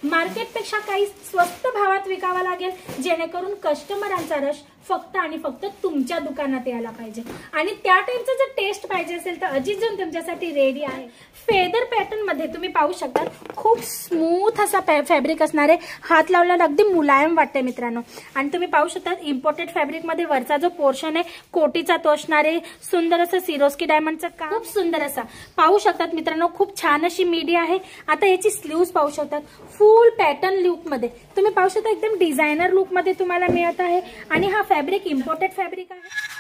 मार्केटपेक्षा काही स्वस्त भावात विकावा लागेल, जेणेकरून कस्टमरांचा रश फक्त आणि फक्त तुमच्या दुकानात यायला पाहिजे आणि त्या टाइमचा जर टेस्ट पाहिजे असेल तर अजित झोन तुमच्यासाठी रेडी आहे। फेदर पॅटर्न मध्ये तुम्ही पाहू शकता, खूप स्मूथ असा फॅब्रिक असणार आहे, हात लावल्यावर अगदी मुलायम वाटते मित्रांनो। आणि तुम्ही पाहू शकता इम्पोर्टेड फॅब्रिक मध्ये वरचा जो पोर्शन आहे कोटीचा तो असणार आहे, सुंदर असं सिरोस्की डायमंडचं काम, खूप सुंदर असा पाहू शकतात मित्रांनो, खूप छान अशी मिडी आहे। आता याची स्लीव्स पाहू शकतात, फुल पॅटर्न लुक मध्ये तुम्ही पाहू शकता, एकदम डिझायनर लुक मध्ये तुम्हाला मिळत आहे आणि हा फॅब्रिक इम्पोर्टेड फॅब्रिक आहे।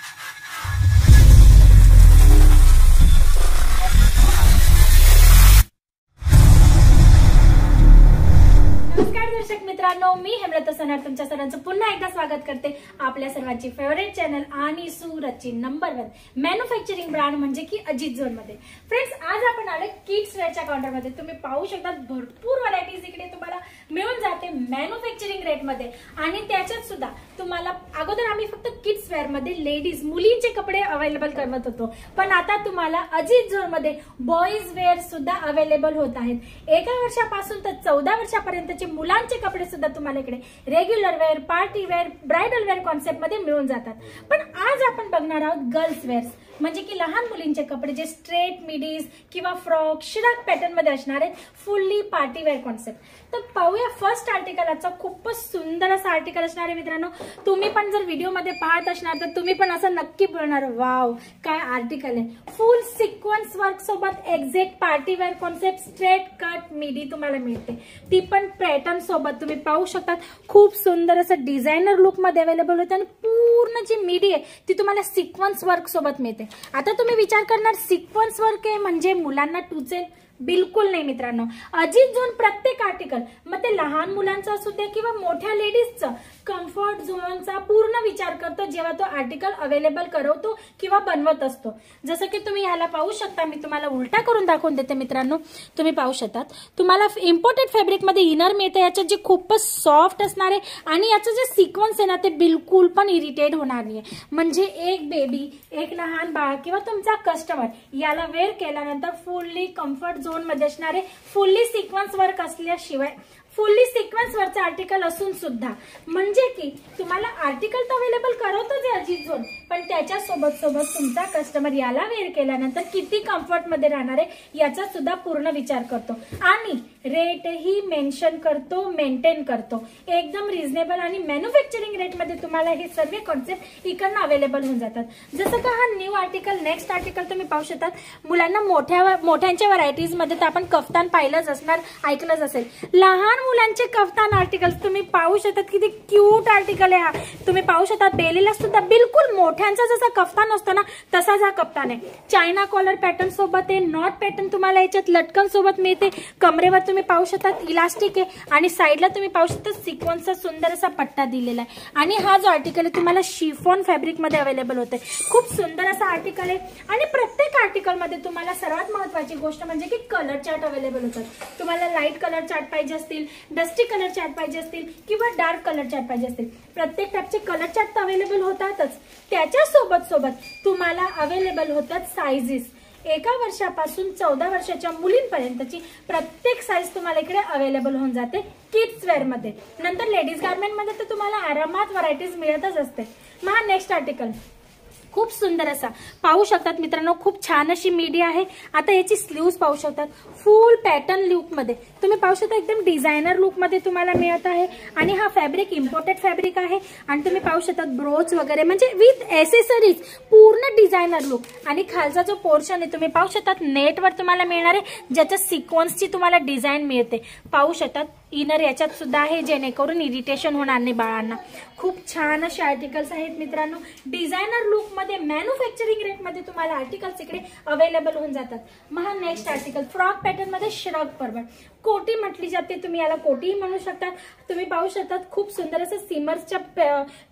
दर्शक मित्रांनो, मी हेमलता सनार तुमच्या सर्वांचं पुन्हा एकदा स्वागत करते आपल्या सर्वांची फेवरेट चॅनल आणि सुरतची नंबर 1 मॅन्युफॅक्चरिंग ब्रँड म्हणजे की अजित झोन मध्ये। फ्रेंड्स, आज आपण आले किड्स वेअरच्या काउंटर मध्ये। तुम्ही पाहू शकता भरपूर व्हरायटीज इकडे तुम्हाला मिळून जाते मॅन्युफॅक्चरिंग रेट मध्ये आणि त्याच्यात सुद्धा तुम्हाला अगोदर आम्ही फक्त किड्स वेअर मध्ये लेडीज मुलींचे कपडे अवेलेबल करत होतो, पण आता तुम्हाला अजित झोन मध्ये बॉईज वेअर सुद्धा अवेलेबल होत आहेत। 1 वर्षापासून तर 14 वर्षापर्यंतचे मुलांचे कपडे सुद्धा तुम्हाला इकडे regular wear, party wear, bridal wear concept मध्ये मिळून जातात। पण आज आपण बघणार आहोत गर्ल्स वेअर म्हणजे की लहान मुलींचे कपडे जे स्ट्रेट मिडीज किंवा फ्रॉक श्रग पॅटर्न मध्ये असणार आहे, फुल्ली पार्टी वेअर कॉन्सेप्ट। तर पाहूया फर्स्ट आर्टिकलचा, खूपच सुंदर असा आर्टिकल असणार आहे मित्रांनो। तुम्ही पण जर व्हिडिओ मध्ये पाहत असणार तर तुम्ही पण असं नक्की बोलणार, वाव काय आर्टिकल आहे। फुल सिक्वेन्स वर्क सोबत exact party wear concept straight cut midi तुम्हाला मिळते, ती पण पॅटर्न सोबत। तुम्ही पाहू शकता खूप सुंदर असं डिझायनर लुक मध्ये अवेलेबल होते आणि पूर्ण जी मिडी आहे ती तुम्हाला सिक्वेन्स वर्क सोबत मिळते। आता तुम्ही विचार करणार सिक्वेन्स वर्क आहे म्हणजे मुलांना टुचेल, बिलकुल नाही मित्रांनो। अजित झोन प्रत्येक आर्टिकल, मग ते लहान मुलांचा असू दे किंवा मोठ्या लेडीजचं कम्फर्ट झोनचा पूर्ण विचार करतो जेव्हा तो आर्टिकल अवेलेबल करवतो किंवा बनवत असतो। जसं की तुम्ही ह्याला पाहू शकता, मी तुम्हाला उलटा करून दाखवून देते मित्रांनो। तुम्ही पाहू शकता तुम्हाला इम्पोर्टेड फॅब्रिक मध्ये इनर मिळते, याच्यात जे खूपच सॉफ्ट असणार आहे आणि याचं जे सिक्वेन्स आहे ना ते बिलकुल पण इरिटेट होणार नाही। म्हणजे एक बेबी, एक लहान बाळ किंवा तुमचा कस्टमर याला वेअर केल्यानंतर फुल्ली कम्फर्ट झोन मध्ये असणारे, फुल्ली सिक्वेन्स वर्क असल्याशिवाय फुल्ली सिक्वेन्स वरचं आर्टिकल असून सुद्धा म्हणजे की तुम्हाला आर्टिकल तर अवेलेबल करवतोच आहे अजित झोन, पण त्याच्या सोबत तुमचा कस्टमर याला वेअर केल्यानंतर किती कम्फर्ट मध्ये राहणार आहे याचा सुद्धा पूर्ण विचार करतो आणि रेट ही मेन्शन करतो, मेंटेन करतो एकदम रिझनेबल आणि मॅन्युफॅक्चरिंग रेट मध्ये तुम्हाला हे सर्व कॉन्सेप्ट इकडनं अवेलेबल होऊन जातात। जसं का हा न्यू आर्टिकल, नेक्स्ट आर्टिकल तुम्ही पाहू शकता, मुलांना मोठ्यांच्या व्हरायटीज मध्ये तर आपण कफ्तान पाहिलंच असणार, ऐकलंच असेल। लहान मुलांचे कफ्तान आर्टिकल्स तुम्ही पाहू शकता, किती क्यूट आर्टिकल आहे हा। तुम्ही पाहू शकता बेलीला सुद्धा बिलकुल मोठ्यांचा जसा कफ्तान असतो ना तसाच हा कफ्तान आहे। चायना कॉलर पॅटर्न सोबत आहे, नॉट पॅटर्न तुम्हाला याच्यात लटकन सोबत मिळते, कमरेवर तुम्ही पाहू शकता इलास्टिक आहे आणि साईडला तुम्ही पाहू शकता सिक्वेन्सचा सुंदर असा पट्टा दिलेला आहे। आणि हा जो आर्टिकल आहे तुम्हाला शिफॉन फॅब्रिक मध्ये अवेलेबल होते, खूप सुंदर असा आर्टिकल आहे। आणि प्रत्येक आर्टिकल मध्ये तुम्हाला सर्वात महत्वाची गोष्ट म्हणजे की कलर चार्ट अवेलेबल होतात। तुम्हाला लाईट कलर चार्ट पाहिजे असतील, डस्टी कलर चार्ट पाहिजे असतील किंवा डार्क कलर चार्ट पाहिजे असतील, प्रत्येक टाइपचे कलर चार्ट अवेलेबल होतातच। त्याच्या सोबत तुम्हाला अवेलेबल होतात साइजेस। 1 वर्षापासून 14 वर्षाच्या मुलींपर्यंतची प्रत्येक साईज तुम्हाला इकडे अवेलेबल होऊन जाते किड्स वेअर मध्ये। नंतर लेडीज गार्मेंट मध्ये तर तुम्हाला आरामात व्हरायटीज मिळतच असते। मग हा नेक्स्ट आर्टिकल खूप सुंदर असा पाहू शकतात मित्रांनो, खूप छान अशी मिडी आहे। आता याची स्लीव्स पाहू शकतात, फुल पॅटर्न लुक मध्ये तुम्ही पाहू शकता, एकदम डिझायनर लुक मध्ये तुम्हाला मिळत आहे आणि हा फॅब्रिक इम्पोर्टेड फॅब्रिक आहे। आणि तुम्ही पाहू शकता ब्रोच वगैरे म्हणजे विथ एसेसरीज, पूर्ण डिझायनर लुक। आणि खालचा जो पोर्शन आहे तुम्ही पाहू शकता नेटवर तुम्हाला मिळणार आहे, ज्याच्या सिक्वेन्सची तुम्हाला डिझाईन मिळते। पाहू शकतात इनर याच्यात सुद्धा आहे, जेणेकरून इरिटेशन होणार नाही बाळांना। खूप छान असे आर्टिकल्स आहेत मित्रांनो, डिझायनर लुक मध्ये मॅन्युफॅक्चरिंग रेट मध्ये तुम्हाला आर्टिकल्स इकडे अवेलेबल होऊन जातात। मग हा नेक्स्ट आर्टिकल फ्रॉक पॅटर्न मध्ये श्रग पर्वत, कोटी म्हटली जाते, तुम्ही याला कोटीही म्हणू शकता। तुम्ही पाहू शकता खूप सुंदर असं सिमर्सच्या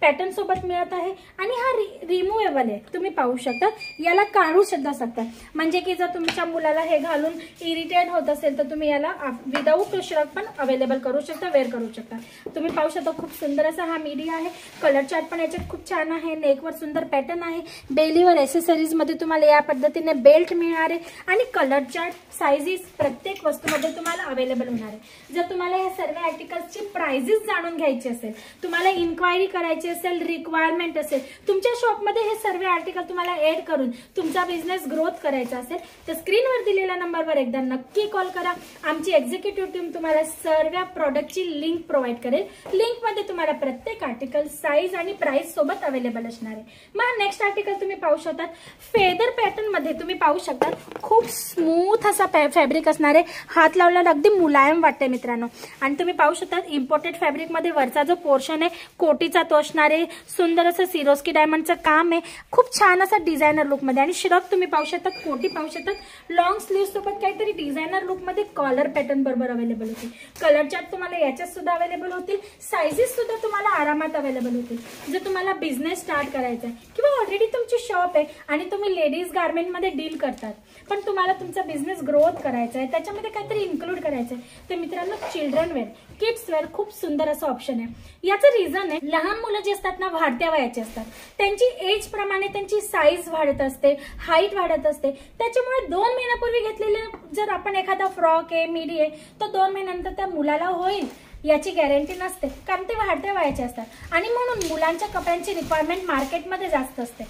पॅटर्न सोबत मिळत आहे आणि हा रिमूवेबल आहे। तुम्ही पाहू शकता याला काढू सुद्धा शकता, म्हणजे की जर तुमच्या मुलाला हे घालून इरिटेट होत असेल तर तुम्ही याला विदाऊट श्रग पण अवेलेबल करू शकता, वेअर करू शकता। तुम्ही पाहू शकता खूप सुंदर असा हा मिडी आहे, कलर चार्ट पण याच्यात खूप छान आहे, नेकवर सुंदर पॅटर्न आहे, बेलीवर एसेसरीज मध्ये तुम्हाला या पद्धतीने बेल्ट मिळणार आहे आणि कलर चार्ट साइजेस प्रत्येक वस्तूमध्ये तुम्हाला अवेलेबल होणार आहे। जर तुम्हाला या सर्व आर्टिकल्सची प्राइसेस जाणून घ्यायची असेल, तुम्हाला इन्क्वायरी करायची असेल, रिक्वायरमेंट असेल, तुमच्या शॉपमध्ये हे सर्व आर्टिकल तुम्हाला ऍड करून तुमचा बिझनेस ग्रोथ करायचा असेल तर स्क्रीनवर दिलेल्या नंबरवर एकदा नक्की कॉल करा। आमची एक्झिक्युटिव्ह टीम तुम्हाला सर्व प्रोडक्टची लिंक प्रोव्हाइड करेल। लिंक मध्ये तुम्हाला प्रत्येक आर्टिकल साईज आणि प्राइस सोबत अवेलेबल असणार आहे। मग नेक्स्ट आर्टिकल तुम्ही पाहू शकता, फेदर पॅटर्न मध्ये तुम्ही पाहू शकता, खूप स्मूथ असा फॅब्रिक असणार आहे, हात लावल्यावर अगदी मुलायम वाटते मित्रांनो। आणि तुम्ही पाहू शकता इम्पोर्टेड फॅब्रिक मध्ये वरचा जो पोर्शन आहे कोटीचा तो असणार आहे, सुंदर असं सिरोस्की डायमंडचं काम आहे, खूप छान असा डिझायनर लुक मध्ये। आणि श्रग तुम्ही पाहू शकता, कोटी पाहू शकता, लॉंग स्लीव्ह सोबत काहीतरी डिझायनर लुक मध्ये कॉलर पॅटर्न बरोबर अवेलेबल होतील। कलर चार्ट तुम्हाला याच्यात सुद्धा अवेलेबल होतील, साइजेस सुद्धा तुम्हाला आरामात अवेलेबल होतील। जर तुम्हाला बिझनेस स्टार्ट करायचा आहे किंवा ऑलरेडी तुमची शॉप आहे आणि तुम्ही लेडीज गार्मेंट मध्ये डील करतात पण तुम्हाला तुमचा बिझनेस ग्रोथ करायचा आहे, त्याच्यामध्ये काहीतरी इन्क्लूड करायचं आहे, तर मित्रांनो चिल्ड्रन वेअर, किड्स वेअर खूप सुंदर असं ऑप्शन आहे। याचं रिझन आहे, लहान मुलं जे असतात ना वाढत्या वयाचे असतात, त्यांची एज प्रमाणे त्यांची साईज वाढत असते, हाईट वाढत असते, त्याच्यामुळे 2 महिन्यापूर्वी घेतलेले जर आपण एखादा फ्रॉक आहे, मिडी आहे, तर 2 महिन्यानंतर त्या मुलाला होईल याची गॅरंटी नसते, कारण ते वाढत्या वयाचे असतात। आणि म्हणून मुलांच्या कपड्यांची रिक्वायरमेंट मार्केटमध्ये जास्त असते।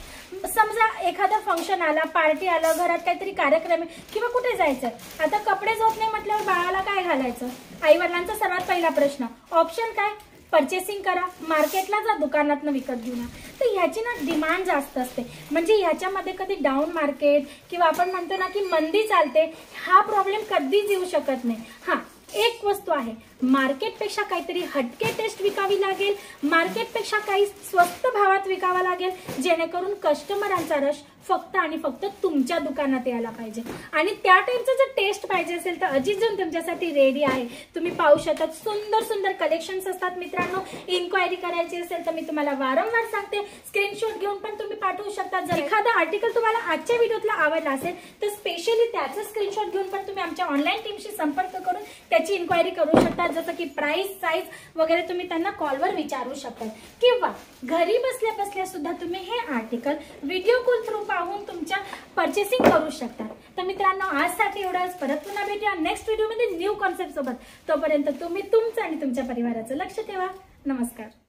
समजा एखादा फंक्शन आला, पार्टी आला, घरात काहीतरी कार्यक्रम आहे किंवा कुठे जायचं, आता कपडेच होत नाही म्हटल्यावर बाळाला काय घालायचं, आई वडिलांचा सर्वात पहिला प्रश्न, ऑप्शन काय, परचेसिंग करा, मार्केटला जा, दुकानातनं विकत घेऊन या। तर ह्याची ना डिमांड जास्त असते, म्हणजे ह्याच्यामध्ये कधी डाऊन मार्केट किंवा आपण म्हणतो ना की मंदी चालते, हा प्रॉब्लेम कधीच येऊ शकत नाही। हा एक वस्तू आहे, मार्केटपेक्षा काहीतरी हटके टेस्ट विकावी लागेल, मार्केटपेक्षा काही स्वस्त भावात विकावा लागेल, जेणेकरून कस्टमरांचा रश फक्त आणि फक्त तुमच्या दुकानात यायला पाहिजे। आणि त्या टाइमचं जर टेस्ट पाहिजे असेल तर अजित झोन तुमच्यासाठी रेडी आहे। तुम्ही पाहू शकता सुंदर सुंदर कलेक्शन्स असतात मित्रांनो। इन्क्वायरी करायची असेल तर मी तुम्हाला वारंवार सांगते, स्क्रीनशॉट घेऊन पण तुम्ही पाठवू शकता। जर एखादा आर्टिकल तुम्हाला आजच्या व्हिडिओतला आवडला असेल तर स्पेशली त्याचं स्क्रीनशॉट घेऊन पण तुम्ही आमच्या ऑनलाईन टीमशी संपर्क करून त्याची इन्क्वायरी करू शकता, जसं की प्राइस, साईज वगैरे तुम्ही त्यांना कॉलवर विचारू शकता, किंवा घरी बसल्या बसल्या सुद्धा तुम्ही हे आर्टिकल व्हिडिओ कॉल थ्रू पाहून तुमच्या परचेसिंग करू शकता। तर मित्रांनो आजसाठी एवढंच, परत पुन्हा भेटूया नेक्स्ट व्हिडिओमध्ये न्यू कॉन्सेप्ट सोबत। तोपर्यंत तुम्ही तुमचं आणि तुमच्या परिवाराचं लक्ष ठेवा। नमस्कार।